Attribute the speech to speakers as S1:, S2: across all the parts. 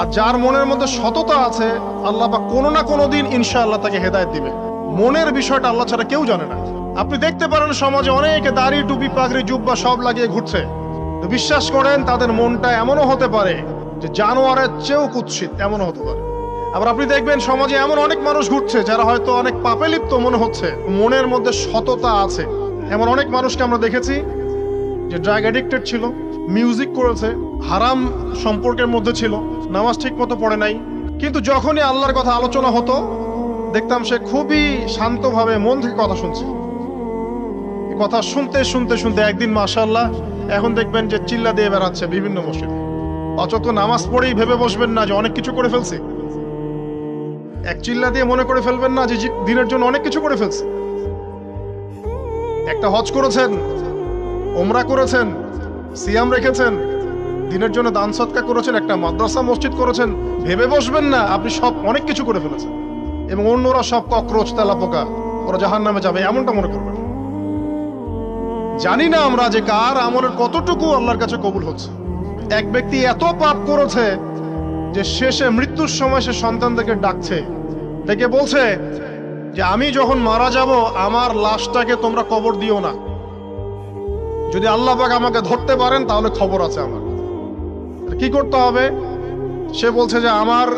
S1: আর যার মনের মধ্যে সততা আছে, আল্লাহ পাক কোনো না কোনো দিন ইনশাআল্লাহ তাকে হেদায়েত দিবে। মনের বিষয়টা আল্লাহ ছাড়া কেউ জানে না। আপনি দেখতে পারেন সমাজে অনেকে দাড়ি, টুপি, পাগড়ি, জুব্বা সব লাগিয়ে ঘুরছে, তো বিশ্বাস করেন তাদের মনটা এমনও হতে পারে যে জানোয়ারের চেয়েও কুৎসিত, এমনও হতে পারে। আবার আপনি দেখবেন সমাজে এমন অনেক মানুষ ঘুরছে যারা হয়তো অনেক পাপে লিপ্ত মনে হচ্ছে, মনের মধ্যে সততা আছে। এমন অনেক মানুষকে আমরা দেখেছি যে ড্রাগ অ্যাডিক্টেড ছিল, মিউজিক করেছে, হারাম সম্পর্কের মধ্যে ছিল, নামাজ ঠিক মতো পড়ে নাই, কিন্তু যখনই আল্লাহর কথা আলোচনা হতো দেখতাম সে খুবই শান্তভাবে মন থেকে কথা শুনছে। কথা শুনতে শুনতে শুনতে একদিন মাশাআল্লাহ এখন দেখবেন যে চিল্লা দিয়ে বেড়াচ্ছে বিভিন্ন মসজিদে। অচত নামাজ পড়েই ভেবে বসবেন না যে অনেক কিছু করে ফেলছে। এক চিল্লা দিয়ে মনে করে ফেলবেন না যে দিনের জন্য অনেক কিছু করে ফেলছে। একটা হজ করেছেন, ওমরা করেছেন, সিয়াম রেখেছেন, দিনের জন্য দান সদকা করেছেন, একটা মাদ্রাসা মসজিদ করেছেন, ভেবে বসবেন না আপনি সব অনেক কিছু করে ফেলেছেন এবং অন্যরা সব ককরোচ, তেলাপোকা, ওরা জাহান্নামে যাবে এমনটা মনে করবেন। জানি না আমরা যে কার আমলের কতটুকু আল্লাহর কাছে কবুল হচ্ছে। এক ব্যক্তি এত পাপ করেছে যে শেষে মৃত্যুর সময় সে সন্তানদেরকে ডাকছে, ডেকে বলছে যে আমি যখন মারা যাব আমার লাশটাকে তোমরা কবর দিও না, যদি আল্লাহ পাক আমাকে ধরতে পারেন তাহলে খবর আছে আমার। কি করতে হবে? সে বলছে যে আমার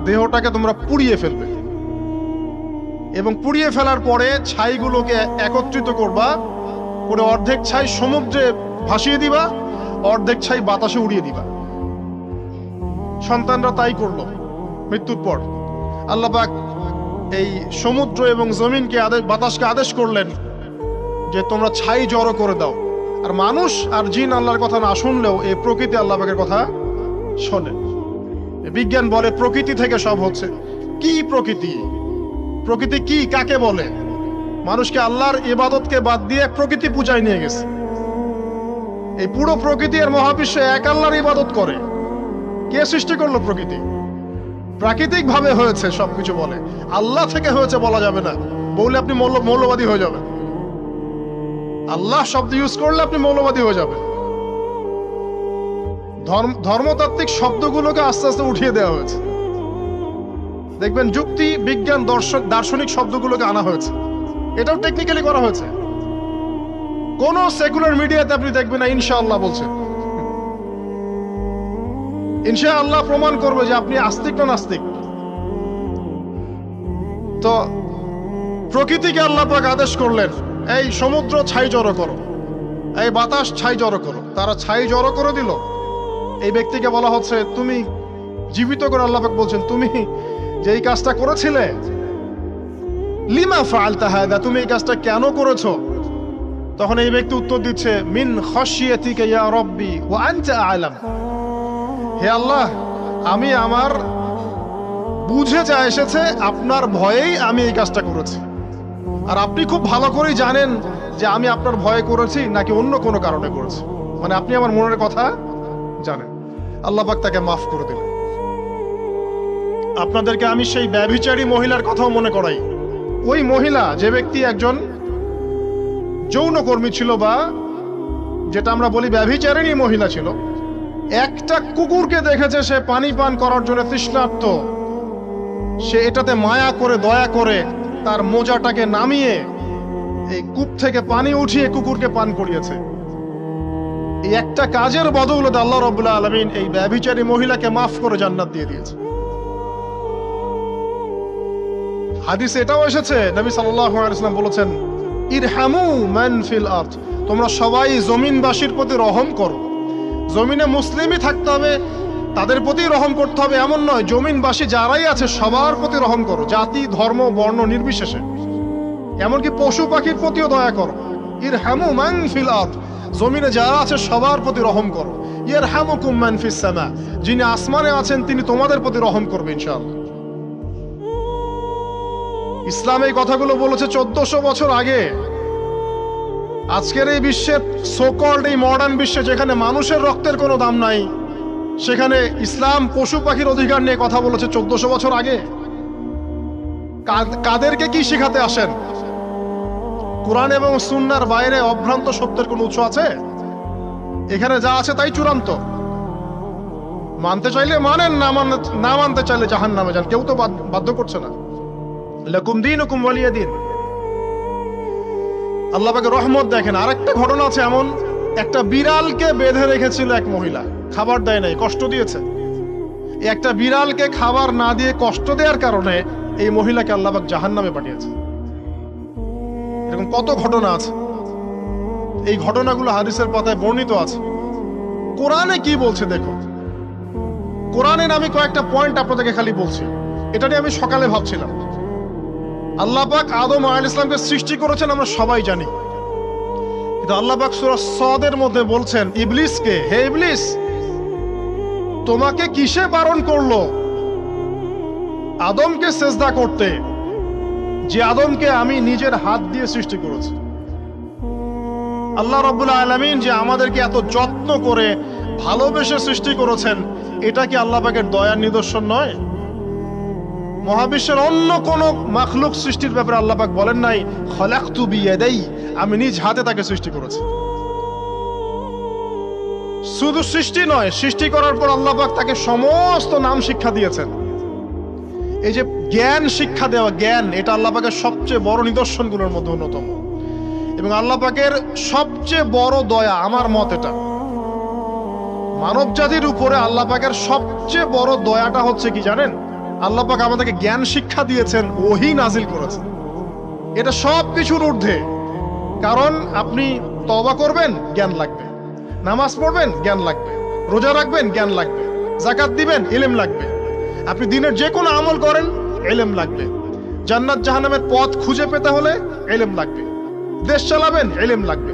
S1: দেহটাকে তোমরা পুড়িয়ে ফেলবে এবং পুড়িয়ে ফেলার পরে ছাইগুলোকে একত্রিত করবা, করে অর্ধেক ছাই সমুদ্রে ভাসিয়ে দিবা, অর্ধেক ছাই বাতাসে উড়িয়ে দিবা। সন্তানরা তাই করলো। মৃত্যুর পর আল্লাহ পাক এই সমুদ্র এবং জমিনকে বাতাসকে আদেশ করলেন যে তোমরা ছাই জড়ো করে দাও। আর মানুষ আর জিন আল্লাহর কথা না শুনলেও এই প্রকৃতি আল্লাহ পাকের কথা শোনে। বিজ্ঞান বলে প্রকৃতি থেকে সব হচ্ছে। কি প্রকৃতি? প্রকৃতি কি, কাকে বলে? মানুষকে আল্লাহর ইবাদতকে বাদ দিয়ে প্রকৃতি পূজায় নিয়ে গেছে। এই পুরো প্রকৃতি আর মহাবিশ্বে এক আল্লাহর ইবাদত করে। কে সৃষ্টি করলো প্রকৃতি? প্রাকৃতিক ভাবে হয়েছে সবকিছু বলে, আল্লাহ থেকে হয়েছে বলা যাবে না। বললে আপনি মৌলবাদী হয়ে যাবেন। আল্লাহ শব্দ ইউজ করলে আপনি মৌলবাদী হয়ে যাবেন। ধর্মতাত্ত্বিক শব্দগুলোকে আস্তে আস্তে উঠিয়ে দেওয়া হয়েছে। দেখবেন যুক্তি, বিজ্ঞান, দার্শনিক শব্দগুলোকে আনা হয়েছে। এটাও টেকনিক্যালি করা হয়েছে। কোন সেকুলার মিডিয়াতে আপনি দেখবেন না ইনশাআল্লাহ বলছে। ইনশাআল্লাহ প্রমাণ করবে যে আপনি আস্তিক না নাস্তিক। তো প্রকৃতিকে আল্লাহ পাক আদেশ করলেন এই সমুদ্র ছাই জড়ো করো, এই বাতাস ছাই জড়ো করো। তারা ছাই জড়ো করে দিল। এই ব্যক্তিকে বলা হচ্ছে তুমি জীবিত করে আল্লাহ পাক বলছেন তুমি যে এই কাজটা করেছিলে, লিমা ফাআলতা হাদা, তুমি এই কাজটা কেন করেছো? তখন এই ব্যক্তি উত্তর দিচ্ছে মিন খাশিয়াতিকা ইয়া রাব্বি ওয়া আনতা আ'লাম। হে আল্লাহ, আমি আমার বুঝে যা এসেছে আপনার ভয়েই আমি এই কাজটা করেছি, আর আপনি খুব ভালো করেই জানেন যে আমি আপনার ভয়ে করেছি নাকি অন্য কোনো কারণে করেছি। মানে আপনি আমার মনের কথা জানেন। আল্লাহ পাক তাকে মাফ করে দিলেন। আপনাদেরকে আমি সেই ব্যভিচারী মহিলার কথাও মনে করাই। ওই মহিলা, যে ব্যক্তি একজন যৌনকর্মী ছিল বা যেটা আমরা বলি ব্যভিচারিণী মহিলা ছিল, একটা কুকুরকে দেখেছে সে পানি পান করার জন্য তৃষ্ণার্ত, সে এটাতে মায়া করে দয়া করে তার মোজাটাকে নামিয়ে এই কূপ থেকে পানি উঠিয়ে কুকুরকে পান করিয়েছে। এই একটা কাজের বদৌলতে আল্লাহ রাব্বুল আলামিন এই ব্যভিচারী মহিলাকে মাফ করে জান্নাত দিয়ে দিয়েছে। হাদিসে এটাও এসেছে, নবী সাল্লাল্লাহু আলাইহি ওয়াসাল্লাম বলেছেন ইরহামু মান ফিল আরদ, তোমরা সবাই জমিনবাসীর প্রতি রহম করো। জমিনে মুসলিমই থাকতে হবে, তাদের প্রতি রহম করতে হবে এমন নয়, জমিনবাসী যারাই আছে সবার প্রতি রহম করো, জাতি, ধর্ম, বর্ণ নির্বিশেষে। এমনকি পশু পাখির প্রতিও দয়া করো। ইরহামু মান ফিল আরদ, জমিনে যারা আছে সবার প্রতি রহম করো। ইয়ারহামুকুম মান ফিস সামা, যিনি আসমানে আছেন তিনি তোমাদের প্রতি রহম করবে ইনশাআল্লাহ। ইসলাম এই কথাগুলো বলেছে 1400 বছর আগে। আজকের এই বিশ্বের সোকল্ড এই মডার্ন বিশ্বে যেখানে মানুষের রক্তের কোনো দাম নাই, সেখানে ইসলাম পশু পাখির অধিকার নিয়ে কথা বলেছে 1400 বছর আগে। কাদেরকে কি শেখাতে আসেন? কোরআন এবং সুন্নাহর বাইরে অভ্রান্ত সত্যের কোনো উৎস আছে? এখানে যা আছে তাই চূড়ান্ত। মানতে চাইলে মানেন, না মানতে চাইলে জাহান্নামে যান, কেউ তো বাধ্য করছে না। লাকুম দীনুকুম ওয়ালিয়া দিন। আল্লাহ পাকের রহমত দেখেন। আরেকটা ঘটনা আছে এমন, একটা বিড়ালকে বেঁধে রেখেছিল এক মহিলা, খাবার দেয় নাই, কষ্ট দিয়েছে। একটা বিড়ালকে খাবার না দিয়ে কষ্ট দেওয়ার কারণে এই মহিলাকে আল্লাহ পাক জাহান্নামে পাঠিয়েছে। এরকম কত ঘটনা আছে, এই ঘটনাগুলো হাদিসের পাতায় বর্ণিত আছে। কোরআনে কি বলছে দেখো, কোরআনের আমি কয়েকটা পয়েন্ট আপনাদেরকে খালি বলছি, এটা নিয়ে আমি সকালে ভাবছিলাম। আল্লাহ পাক আদম আলাইহিস সালামকে সৃষ্টি করেছেন আমরা সবাই জানি, কিন্তু আল্লাহ পাক সূরা সাদের মধ্যে বলছেন ইবলিসকে, হে ইবলিস তোমাকে কিসে বারণ করলো আদমকে সেজদা করতে, যে আদমকে আমি নিজের হাত দিয়ে সৃষ্টি করেছি। আল্লাহ রাব্বুল আলামিন যে আমাদেরকে এত যত্ন করে ভালোবেসে সৃষ্টি করেছেন, এটা কি আল্লাহ পাকের দয়ার নিদর্শন নয়? মহাবিশ্বের অন্য কোন মাখলুক সৃষ্টির ব্যাপারে আল্লাহ পাক বলেন নাই খলাকতু বিয়াদাই, আমি নিজ হাতে তাকে সৃষ্টি করেছি। শুধু সৃষ্টি নয়, সৃষ্টি করার পর আল্লাহ পাক তাকে সমস্ত নাম শিক্ষা দিয়েছেন। এই যে জ্ঞান শিক্ষা দেওয়া, জ্ঞান, এটা আল্লাহ পাকের সবচেয়ে বড় নিদর্শনগুলোর মধ্যে অন্যতম। এবং আল্লাহ পাকের সবচেয়ে বড় দয়া, আমার মত এটা, মানব জাতির উপরে আল্লাহ পাকের সবচেয়ে বড় দয়াটা হচ্ছে কি জানেন? আল্লাহ পাক আমাদেরকে জ্ঞান শিক্ষা দিয়েছেন, ওহী নাজিল করেছেন। এটা সব কিছুর ঊর্ধ্বে। কারণ আপনি তওবা করবেন, জ্ঞান লাগবে। নামাজ পড়বেন, জ্ঞান লাগবে। রোজা রাখবেন, জ্ঞান লাগবে। যাকাত দিবেন, ইলম লাগবে। আপনি দিনের যে কোনো আমল করেন, ইলম লাগবে। জান্নাত জাহান্নামের পথ খুঁজে পেতে হলে ইলম লাগবে। দেশ চালাবেন, ইলম লাগবে।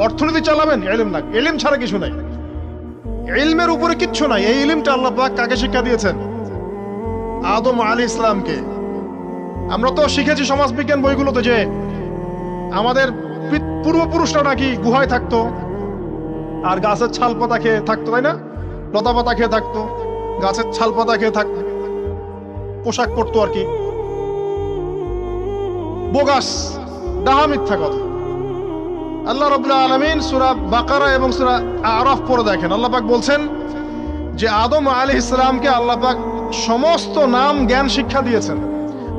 S1: অর্থনীতি চালাবেন, ইলম লাগবে। ইলম ছাড়া কিছু নাই, ইলমের উপরে কিচ্ছু নাই। এই ইলমটা আল্লাহ পাক কাকে শিক্ষা দিয়েছেন? আদম আলাইহিস সালামকে। আমরা তো শিখেছি সমাজবিজ্ঞান বইগুলোতে যে আমাদের পূর্বপুরুষরা নাকি গুহায় থাকতো আর গাছের ছাল পাতা খেয়ে থাকতো, তাই না? লতা পাতা খেয়ে থাকতো, গাছের ছাল পাতা খেয়ে থাকতো, পোশাক পরতো আর কি। বোগাস, ডাহা, মিথ্যা কথা। আল্লাহ রাব্বুল আলামিন সূরা বাকারা এবং সূরা আরাফ পড়ে দেখেন, আল্লাহ পাক বলছেন যে আদম আলাইহিস সালামকে আল্লাহ পাক সমস্ত নাম জ্ঞান শিক্ষা দিয়েছেন।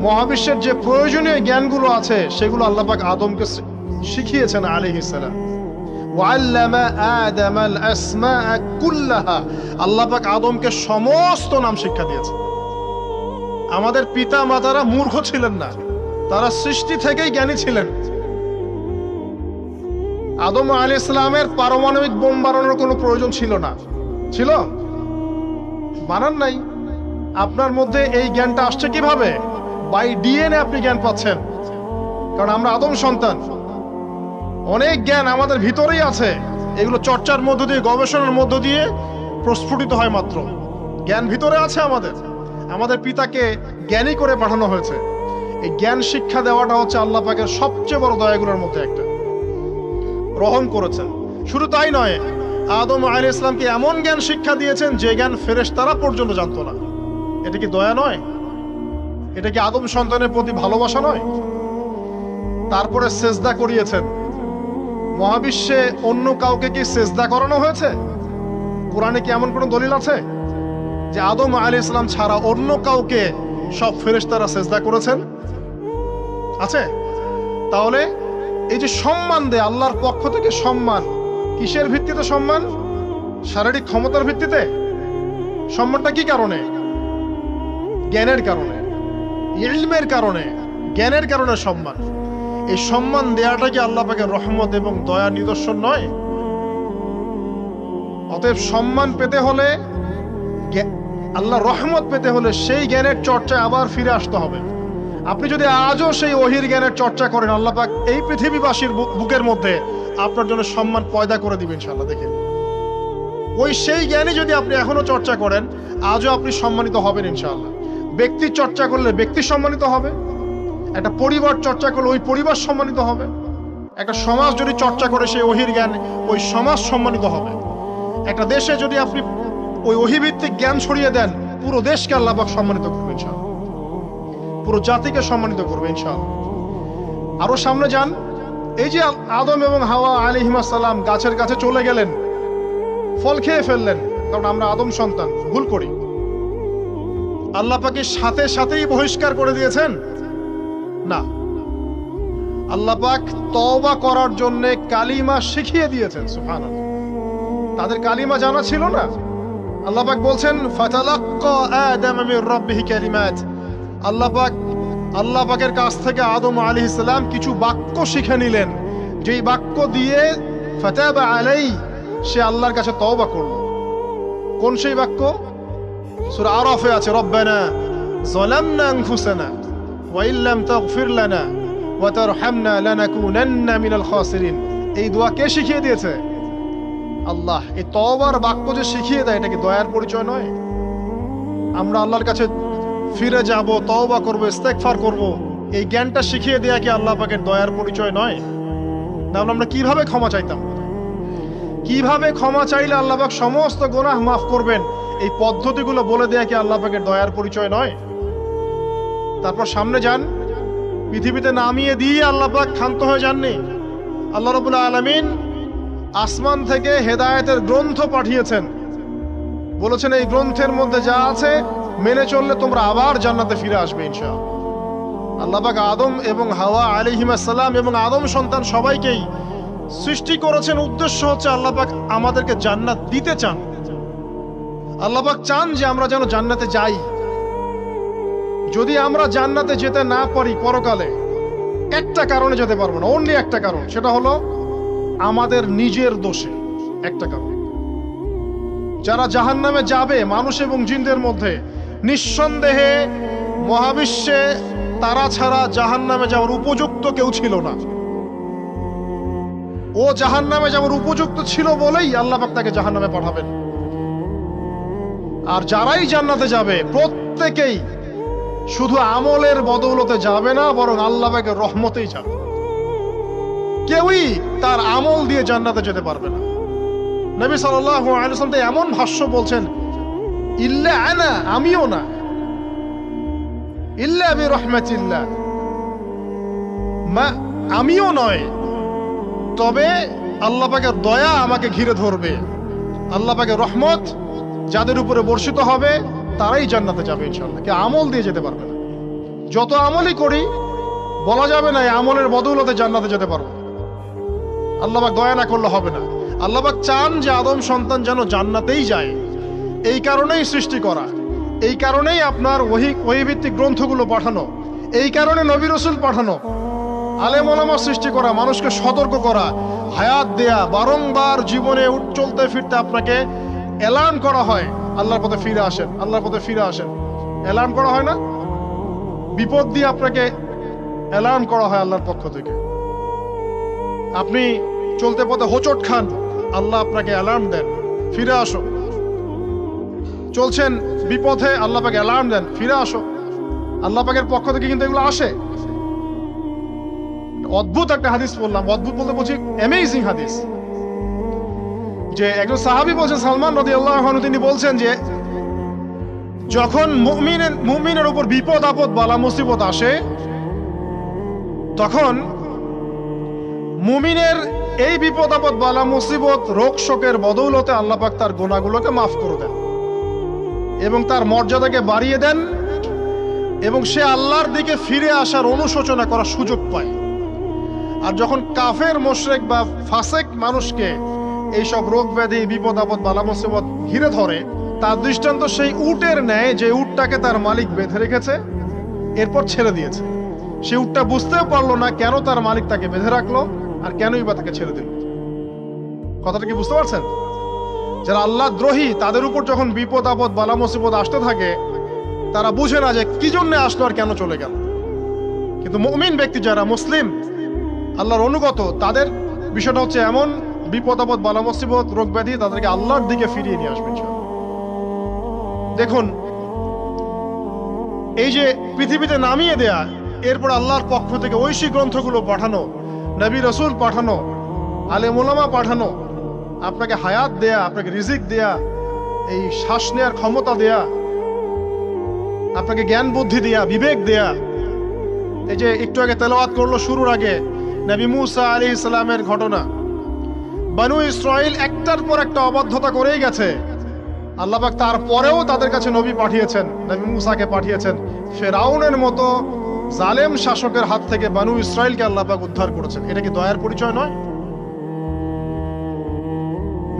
S1: মহাবিশ্বের যে প্রয়োজনীয় জ্ঞানগুলো আছে সেগুলো আল্লাহ পাক আদমকে শিখিয়েছেন আলাইহিস সালাম। ওয়াল্লামা আদামাল আসমাআ কুল্লাহা, আল্লাহ পাক আদমকে সমস্ত নাম শিক্ষা দিয়েছেন। আমাদের পিতা মাতারা মূর্খ ছিলেন না, তারা সৃষ্টি থেকেই জ্ঞানী ছিলেন। আদম আলাইহিস সালামের পারমাণবিক বোম বানানোর কোনো প্রয়োজন ছিল না, ছিল? বানান নাই। আপনার মধ্যে এই জ্ঞানটা আসছে কিভাবে? বাই ডিএনএ আপনি জ্ঞান পাচ্ছেন, কারণ আমরা আদম সন্তান। অনেক জ্ঞান আমাদের ভিতরেই আছে, এগুলো চর্চার মধ্য দিয়ে, গবেষণার মধ্য দিয়ে প্রস্ফুটিত হয় মাত্র। জ্ঞান ভিতরে আছে আমাদের, আমাদের পিতাকে জ্ঞানী করে পাঠানো হয়েছে। এই জ্ঞান শিক্ষা দেওয়াটা হচ্ছে আল্লাহ পাকের সবচেয়ে বড় দয়াগুলোর মধ্যে একটা। রহম করেছেন। শুধু তাই নয়, আদম আলাইহিস সালামকে এমন জ্ঞান শিক্ষা দিয়েছেন যে জ্ঞান ফেরেশতারা পর্যন্ত জানতো না। এটা কি দয়া নয়? এটা কি আদম সন্তানের প্রতি ভালোবাসা নয়? তারপরে সেজদা করিয়েছেন। মহাবিশ্বে অন্য কাউকে কি সেজদা করানো হয়েছে? কোরআনে কি এমন কোন দলিল আছে যে আদম আলাইহিস সালাম ছাড়া অন্য কাউকে সব ফেরেশতারা সেজদা করেছেন? আছে? তাহলে এই যে সম্মান দেয় আল্লাহর পক্ষ থেকে, সম্মান কিসের ভিত্তিতে? সম্মান শারীরিক ক্ষমতার ভিত্তিতে? সম্মানটা কি কারণে? জ্ঞানের কারণে, ইলমের কারণে, জ্ঞানের কারণে সম্মান। এই সম্মান দেয়াটা কি আল্লাহ পাকের রহমত এবং দয়া নিদর্শন নয়? অতএব সম্মান পেতে হলে, আল্লাহর রহমত পেতে হলে সেই জ্ঞানের চর্চায় আবার ফিরে আসতে হবে। আপনি যদি আজও সেই ওহির জ্ঞানের চর্চা করেন, আল্লাহ পাক এই পৃথিবীবাসীর বুকের মধ্যে আপনার জন্য সম্মান পয়দা করে দিবেন ইনশাআল্লাহ। দেখেন, ওই সেই জ্ঞানী যদি আপনি এখনো চর্চা করেন, আজও আপনি সম্মানিত হবেন ইনশাআল্লাহ। ব্যক্তি চর্চা করলে ব্যক্তি সম্মানিত হবে, একটা পরিবার চর্চা করলে ওই পরিবার সম্মানিত হবে, একটা সমাজ যদি চর্চা করে সেই ওহির জ্ঞান, ওই সমাজ সম্মানিত হবে। একটা দেশে যদি আপনি ওই ওহিভিত্তিক জ্ঞান ছড়িয়ে দেন, পুরো দেশকে আল্লাহ পাক সম্মানিত করবে ইনশাআল্লাহ, পুরো জাতিকে সম্মানিত করবে ইনশাআল্লাহ। আরো সামনে যান, এই যে আদম এবং হাওয়া আলাইহিস সালাম গাছের কাছে চলে গেলেন, ফল খেয়ে ফেললেন, কারণ আমরা আদম সন্তান, ভুল করি। আল্লাহ পাকের সাথে সাথেই বহিষ্কার করে দিয়েছেন? না, আল্লাহ পাক তওবা করার জন্য কালিমা শিখিয়ে দিয়েছেন। সুবহানাল্লাহ, তাদের কালিমা জানা ছিল না। আল্লাহ পাক বলছেন ফাতালাক্কা আদম মির রাব্বিহি কালিমাত, আল্লাহ পাকের কাছ থেকে আদম আলাইহিস সালাম কিছু বাক্য শিখে নিলেন, যেই বাক্য দিয়ে ফাতাবা আলাই, সে আল্লাহর কাছে তওবা করল। কোন সেই বাক্য? সূরা আরাফে আছে, রব্বানা যালামনা আনফুসানা ওয়া ইল্লাম তাগফির লানা ওয়া তারহামনা লানাকুনান্না মিনাল খাসিরিন। এই দোয়া কে শিখিয়ে দিয়েছে? আল্লাহ। এই তওবার বাক্য যে শিখিয়ে দেয়, এটা কি দয়ার পরিচয় নয়? আমরা আল্লাহর কাছে ফিরে যাব, তওবা করব, ইস্তেগফার করব, এই জ্ঞানটা শিখিয়ে দেয়া কি আল্লাহ পাকের দয়ার পরিচয় নয়? তাহলে আমরা কিভাবে ক্ষমা চাইতাম? কিভাবে ক্ষমা চাইলে আল্লাহ পাক সমস্ত গুনাহ মাফ করবেন, এই পদ্ধতিগুলো বলে দেয়া কি আল্লাহ পাকের দয়ার পরিচয় নয়? তারপর সামনে যান, পৃথিবীতে নামিয়ে দিয়ে আল্লাহ পাক ক্ষান্ত হয়ে যাননি। আল্লাহ রাব্বুল আলামিন আসমান থেকে হেদায়েতের গ্রন্থ পাঠিয়েছেন, বলেছেন এই গ্রন্থের মধ্যে যা আছে মেনে চললে তোমরা আবার জান্নাতে ফিরে আসবে ইনশাআল্লাহ। আল্লাহ পাক আদম এবং হাওয়া আলাইহিস সালাম এবং আদম সন্তান সবাইকেই সৃষ্টি করেছেন, উদ্দেশ্য হচ্ছে আল্লাহ পাক আমাদেরকে জান্নাত দিতে চান। আল্লাহ পাক চান যে আমরা যেন জান্নাতে যাই। যদি আমরা জান্নাতে যেতে না পারি পরকালে, একটা কারণে যেতে পারবো না, অনলি একটা কারণ, সেটা হলো আমাদের নিজের দোষে। একটা কারণ। যারা জাহান্নামে যাবে মানুষ এবং জিনদের মধ্যে, নিঃসন্দেহে মহাবিশ্বে তারা ছাড়া জাহান্নামে যাওয়ার উপযুক্ত কেউ ছিল না। ও জাহান্নামে যাওয়ার উপযুক্ত ছিল বলেই আল্লাহ পাক তাকে জাহান্নামে পাঠাবেন। আর যারাই জান্নাতে যাবে প্রত্যেকেই শুধু আমলের বদৌলতে যাবে না, বরং আল্লাহ পাকের রহমতেই যাবে। কেউই তার আমল দিয়ে জান্নাতে যেতে পারবে না। নবী সাল্লাল্লাহু আলাইহি ওয়াসাল্লাম এমন ভাষ্য বলছেন, ইল্লা আনা, আমিও না, ইল্লা বিরহমাতিল্লাহ, আমিও নয়, তবে আল্লাহ পাকের দয়া আমাকে ঘিরে ধরবে। আল্লাহ পাকের রহমত যাদের উপরে বর্ষিত হবে তারাই জান্নাতে যাবে ইনশাআল্লাহ। কে আমল দিয়ে যেতে পারবে না। যত আমলই করি বলা যাবে না এই আমলের বদৌলতে জান্নাতে যেতে পারবো। আল্লাহ পাক দয়া না করলে হবে না। আল্লাহ পাক চান যে আদম সন্তান যেন জান্নাতেই যায়। এই কারণেই সৃষ্টি করা, এই কারণেই আপনার ওহীভিত্তিক গ্রন্থগুলো পাঠানো, এই কারণে নবী রাসূল পাঠানো, আলেম ওলামা সৃষ্টি করা, মানুষকে সতর্ক করা, হায়াত দেয়া, বারংবার জীবনে চলতে ফিরতে আপনাকে অ্যালার্ম করা হয়, আল্লাহর পথে ফিরে আসেন, আল্লাহর পথে ফিরে আসেন। অ্যালার্ম করা হয় না? বিপদ দিয়ে আপনাকে অ্যালার্ম করা হয় আল্লাহর পক্ষ থেকে। আপনি চলতে পথে হোঁচট খান, আল্লাহ আপনাকে অ্যালার্ম দেন, ফিরে আসো। চলছেন বিপথে, আল্লাহ পাক অ্যালার্ম দেন, ফিরে আসো। আল্লাহ পাকের পক্ষ থেকে কিন্তু এগুলো আসে। অদ্ভুত একটা হাদিস বললাম, অদ্ভুত বলতে বলছি অ্যামেজিং হাদিস, যে একজন সাহাবী বলছেন, সালমান রাদিয়াল্লাহু আনহু, তিনি বলছেন যে যখন মুমিনের উপর বিপদ আপদ বালা মুসিবত আসে, তখন মুমিনের এই বিপদ আপদ বালা মুসিবত রোগ শোকের বদৌলতে আল্লাহ পাক তার গুনাহগুলোকে মাফ করে দেন এবং তার মর্যাদাকে বাড়িয়ে দেন, এবং সে আল্লাহর দিকে ফিরে আসার অনুশোচনা করার সুযোগ পায়। আর যখন কাফের মুশরিক বা ফাসেক মানুষকে এইসব রোগ ব্যাধি বিপদ আপদ বালা মুসিবত ঘিরে ধরে, তার দৃষ্টান্ত সেই উটের ন্যায় যে উটটাকে তার মালিক বেঁধে রেখেছে, এরপর ছেড়ে দিয়েছে। সে উটটা বুঝতেও পারলো না কেন তার মালিক তাকে বেঁধে রাখলো আর কেনই বা তাকে ছেড়ে দিল। কথাটা কি বুঝতে পারছেন? যারা আল্লাহ দ্রোহী, তাদের উপর যখন বিপদ আপদ বালা মুসিবত আসতে থাকে, তারা বুঝে না যে কি জন্য আসলো আর কেন চলে গেল। কিন্তু মুমিন ব্যক্তি যারা মুসলিম, আল্লাহর অনুগত, তাদের বিষয়টা হচ্ছে এমন বিপদ আপদ বালা মুসিবত রোগ ব্যাধি তাদেরকে আল্লাহর দিকে ফিরিয়ে নিয়ে আসবে। দেখুন, এই যে পৃথিবীতে নামিয়ে দেয়া, এরপর আল্লাহর পক্ষ থেকে ঐশী গ্রন্থগুলো পাঠানো, নবী রাসূল পাঠানো, আলেম ওলামা পাঠানো, আপনাকে হায়াত দেয়া, আপনাকে রিজিক দেয়া, এই শ্বাস নেয়ার ক্ষমতা দেয়া, আপনাকে জ্ঞান বুদ্ধি দেয়া, বিবেক দেয়া। এই যে একটু আগে তেলাওয়াত করলো শুরুর আগে নবী মুসা আলাইহিস সালামের ঘটনা। বনু ইসরাইল একটার পর একটা অবাধ্যতা করেই গেছে, আল্লাহ পাক তারপরেও তাদের কাছে নবী পাঠিয়েছেন, নবী মুসাকে পাঠিয়েছেন। ফেরাউনের মতো জালেম শাসকের হাত থেকে বানু ইসরাইলকে আল্লাহ পাক উদ্ধার করেছেন। এটা কি দয়ার পরিচয় নয়?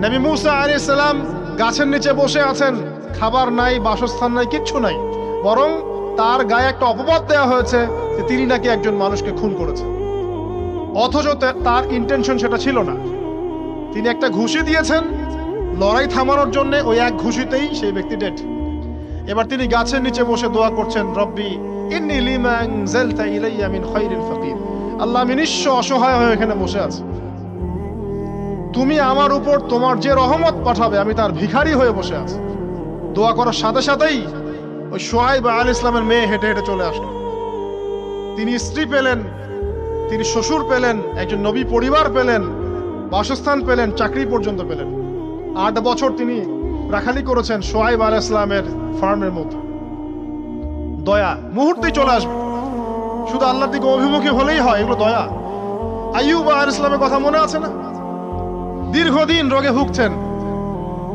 S1: নবী মুসা আলাইহিস সালাম গাছের নিচে বসে আছেন, খাবার নাই, বাসস্থান নাই, কিচ্ছু নাই, বরং তার গায়ে একটা অপবাদ দেওয়া হয়েছে যে তিনি নাকি একজন মানুষকে খুন করেছেন, অথচ তার ইন্টেনশন সেটা ছিল না। তিনি একটা ঘুষি দিয়েছেন লড়াই থামানোর জন্য, ওই এক ঘুষিতেই সেই ব্যক্তি ডেড। এবার তিনি গাছের নিচে বসে দোয়া করছেন, রব্বি ইন্নী লিমা আনজালতা ইলাইয়া মিন খায়রিল ফাকির। আল্লাহ, আমি নিঃস্ব অসহায় হয়ে এখানে বসে আছি, তুমি আমার উপর তোমার যে রহমত পাঠাবে আমি তার ভিখারি হয়ে বসে আছি। দোয়া করার সাথে সাথেই ওই শুআয়ব আলাইহিস সালামের মেয়ে হেঁটে হেঁটে চলে আসলো। তিনি স্ত্রী পেলেন, তিনি শ্বশুর পেলেন, একজন নবী পরিবার পেলেন, বাসস্থান পেলেন, চাকরি পর্যন্ত পেলেন। 8 বছর তিনি রাখালি করেছেন শুআয়ব আলাইহিস সালামের ফার্মের মধ্যে। দয়া মুহূর্তেই চলে আসবে, শুধু আল্লাহর দিকে অভিমুখী হলেই হয়, এগুলো দয়া। আইয়ুব আলাইহিস সালামের কথা মনে আছে না? দীর্ঘদিন রোগে ভুগছেন,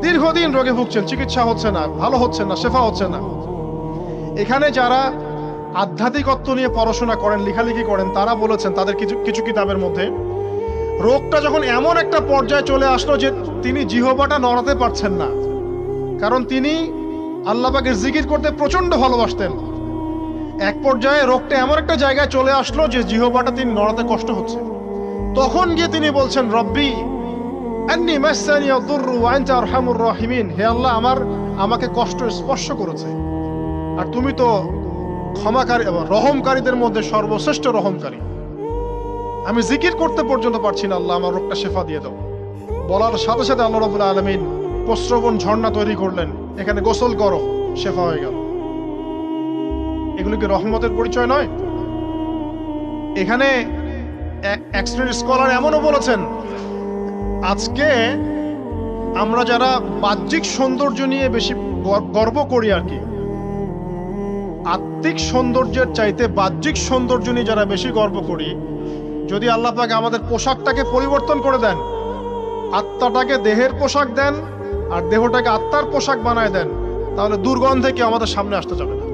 S1: দীর্ঘদিন রোগে ভুগছেন, চিকিৎসা হচ্ছে না, ভালো হচ্ছে না, শেফা হচ্ছে না। এখানে যারা আধ্যাত্মিকত্ব নিয়ে পড়াশোনা করেন, লেখালেখি করেন, তারা বলেছেন তাদের কিছু কিছু কিতাবের মধ্যে, রোগটা যখন এমন একটা পর্যায়ে চলে আসলো যে তিনি জিহ্বাটা নড়াতে পারছেন না, কারণ তিনি আল্লাহ পাকের জিকির করতে প্রচন্ড ভালোবাসতেন। এক পর্যায়ে রোগটা এমন একটা জায়গায় চলে আসলো যে জিহ্বাটা তিনি নড়াতে কষ্ট হচ্ছে। তখন গিয়ে তিনি বলছেন, রব্বি আন্নী মাসসানি আদ-দুররু ওয়া আনতা আরহামুর রাহিমিন। হে আল্লাহ, আমাকে কষ্ট স্পর্শ করেছে, আর তুমি তো ক্ষমাকারী এবং রহমকারীদের মধ্যে সর্বশ্রেষ্ঠ রহমকারী। আমি জিকির করতে পর্যন্ত পারছি না, আল্লাহ আমার রোগটা শেফা দিয়ে দাও। বলার সাথে সাথে আল্লাহ রাব্বুল আলামিন প্রস্রবণ ঝর্ণা তৈরি করলেন, এখানে গোসল করো, শেফা হয়ে গেল। এগুলো কি রহমতের পরিচয় নয়? এখানে এক শ্রেণীর স্কলার এমনও বলেছেন, আজকে আমরা যারা বাহ্যিক সৌন্দর্য নিয়ে বেশি গর্ব করি আর কি, আত্মিক সৌন্দর্যের চাইতে বাহ্যিক সৌন্দর্য নিয়ে যারা বেশি গর্ব করি, যদি আল্লাহ পাক আমাদের পোশাকটাকে পরিবর্তন করে দেন, আত্মাটাকে দেহের পোশাক দেন আর দেহটাকে আত্মার পোশাক বানায় দেন, তাহলে দুর্গন্ধে কেউ আমাদের সামনে আসতে যাবে না।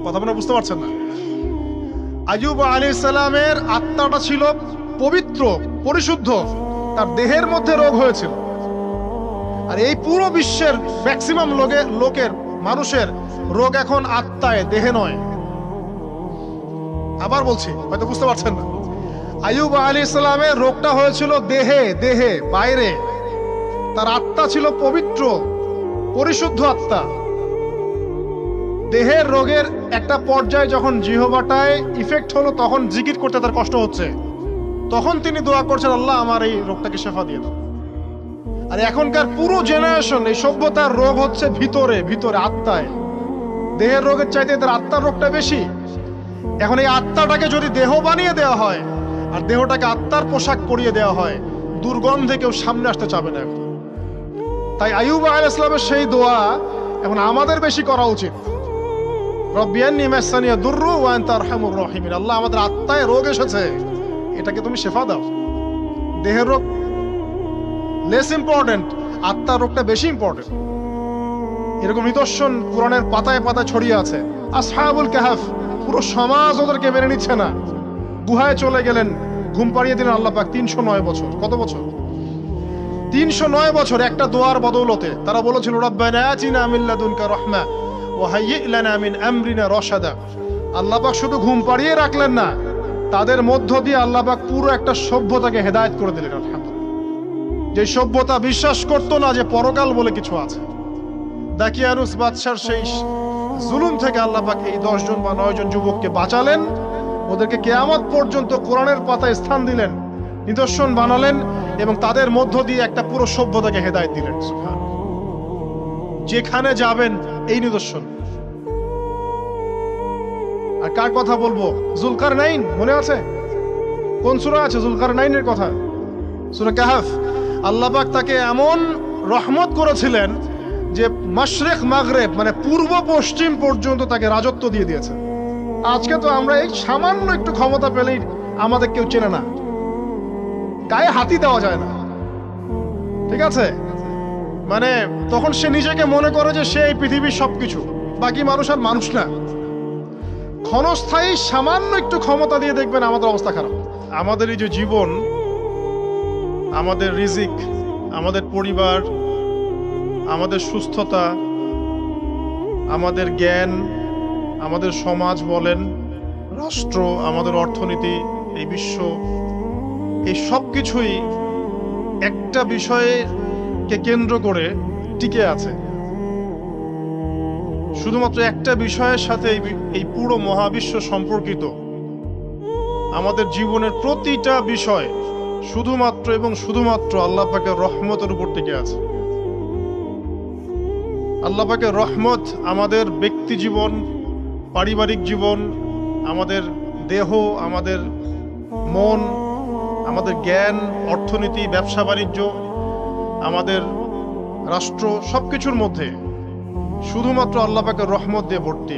S1: কথা আপনারা বুঝতে পারছেন না? আইয়ুব আলাইহিস সালামের আত্মাটা ছিল পবিত্র, পরিশুদ্ধ, তার দেহের মধ্যে রোগ হয়েছিল। আর এই পুরো বিশ্বের ম্যাক্সিমাম লোকের মানুষের রোগ এখন আত্মায়, দেহে নয়। আবার বলছি, হয়তো বুঝতে পারছেন না। আইয়ুব আলাইহিস সালামের রোগটা হয়েছিল দেহে, বাইরে। তার আত্মা ছিল পবিত্র, পরিশুদ্ধ আত্মা। দেহের রোগের একটা পর্যায়ে যখন জিহ্বাটায় ইফেক্ট হলো, তখন জিকির করতে তার কষ্ট হচ্ছে, তখন তিনি দোয়া করছেন, আল্লাহ আমার এই রোগটাকে শেফা দিয়ে দাও। আর এখনকার পুরো জেনারেশন, এই সভ্যতার রোগ হচ্ছে ভিতরে, আত্মায়। দেহের রোগের চাইতে তার আত্মার রোগটা বেশি। এখন এই আত্মাটাকে যদি দেহ বানিয়ে দেওয়া হয় আর দেহটাকে আত্মার পোশাক পরিয়ে দেওয়া হয়, দুর্গন্ধে কেউ সামনে আসতে চাবে না। তাই আইয়ুব আলাইহিস সালামের সেই দোয়া এখন আমাদের বেশি করা উচিত। রব্বি আন্নী মাসসানি আদ-দুররু ওয়া আনতা আরহামুর রাহিমিন। আল্লাহ, আমাদের আত্মায় রোগ এসেছে, এটাকে তুমি শেফা দাও। দেহের রোগ লেস ইম্পর্টেন্ট, আত্মার রোগটা বেশি ইম্পর্টেন্ট। এরকম নিদর্শন কোরআনের পাতায় পাতায় ছড়িয়ে আছে। আসহাবুল কাহফ, পুরো সমাজ ওদেরকে মেনে নিচ্ছে না, গুহায় চলে গেলেন, ঘুম পাড়িয়ে দিলেন আল্লাহ পাক। 309 বছর। কত বছর? 309 বছর একটা দোয়ার বদৌলতে। তারা বলেছিল, রব্বানা আতিনা মিন লাদুনকা রাহমা ওয়া হাইয়্যি লানা মিন আমরিনা রাশাদা। আল্লাহ পাক শুধু ঘুম পাড়িয়ে রাখলেন না, তাদের মধ্য দিয়ে আল্লাহ পাক পুরো একটা সভ্যতাকে হেদায়েত করে দিলেন। আলহামদুলিল্লাহ। যে সভ্যতা বিশ্বাস করত না যে পরকাল বলে কিছু আছে, দাকিয়ানুস বাদশার সেই জুলুম থেকে আল্লাহ পাক এই 10 জন বা 9 জন যুবককে বাঁচালেন, ওদেরকে কিয়ামত পর্যন্ত কোরআনের পাতায় স্থান দিলেন, নিদর্শন বানালেন, এবং তাদের মধ্য দিয়ে একটা পুরো সভ্যতাকে হেদায়েত দিলেন। সুবহানাল্লাহ। যেখানে যাবেন এই নিদর্শন। আর কার কথা বলবো? যুলকারনাইন, মনে আছে? কোন সূরা আছে যুলকারনাইনের কথা? সূরা কাহফ। আল্লাহ পাক তাকে এমন রহমত করেছিলেন যে মাশরিক মাগরিব, মানে পূর্ব পশ্চিম পর্যন্ত তাকে রাজত্ব দিয়ে দিয়েছে। আজকে তো আমরা এই সামান্য একটু ক্ষমতা পেলেই আমাদের কেউ চেনে না, গায়ে হাতি দেওয়া যায় না। ঠিক আছে? মানে তখন সে নিজেকে মনে করে যে সে এই পৃথিবীর সবকিছু, বাকি মানুষ আর মানুষ না। ক্ষণস্থায়ী সামান্য একটু ক্ষমতা দিয়ে দেখবেন আমাদের অবস্থা খারাপ। আমাদের এই যে জীবন, আমাদের রিজিক, আমাদের পরিবার, আমাদের সুস্থতা, আমাদের জ্ঞান, আমাদের সমাজ বলেন, রাষ্ট্র, আমাদের অর্থনীতি, এই বিশ্ব, এই সব কিছুই একটা বিষয়কে কেন্দ্র করে টিকে আছে। শুধুমাত্র একটা বিষয়ের সাথে এই পুরো মহাবিশ্ব সম্পর্কিত। আমাদের জীবনের প্রতিটা বিষয় শুধুমাত্র এবং শুধুমাত্র আল্লাহ পাকের রহমতের উপর টিকে আছে। আল্লাহ পাকের রহমত আমাদের ব্যক্তি জীবন, পারিবারিক জীবন, আমাদের দেহ, আমাদের মন, আমাদের জ্ঞান, অর্থনীতি, ব্যবসা বাণিজ্য, আমাদের রাষ্ট্র, সবকিছুর মধ্যে শুধুমাত্র আল্লাহ পাকের রহমত দিয়ে ভর্তি।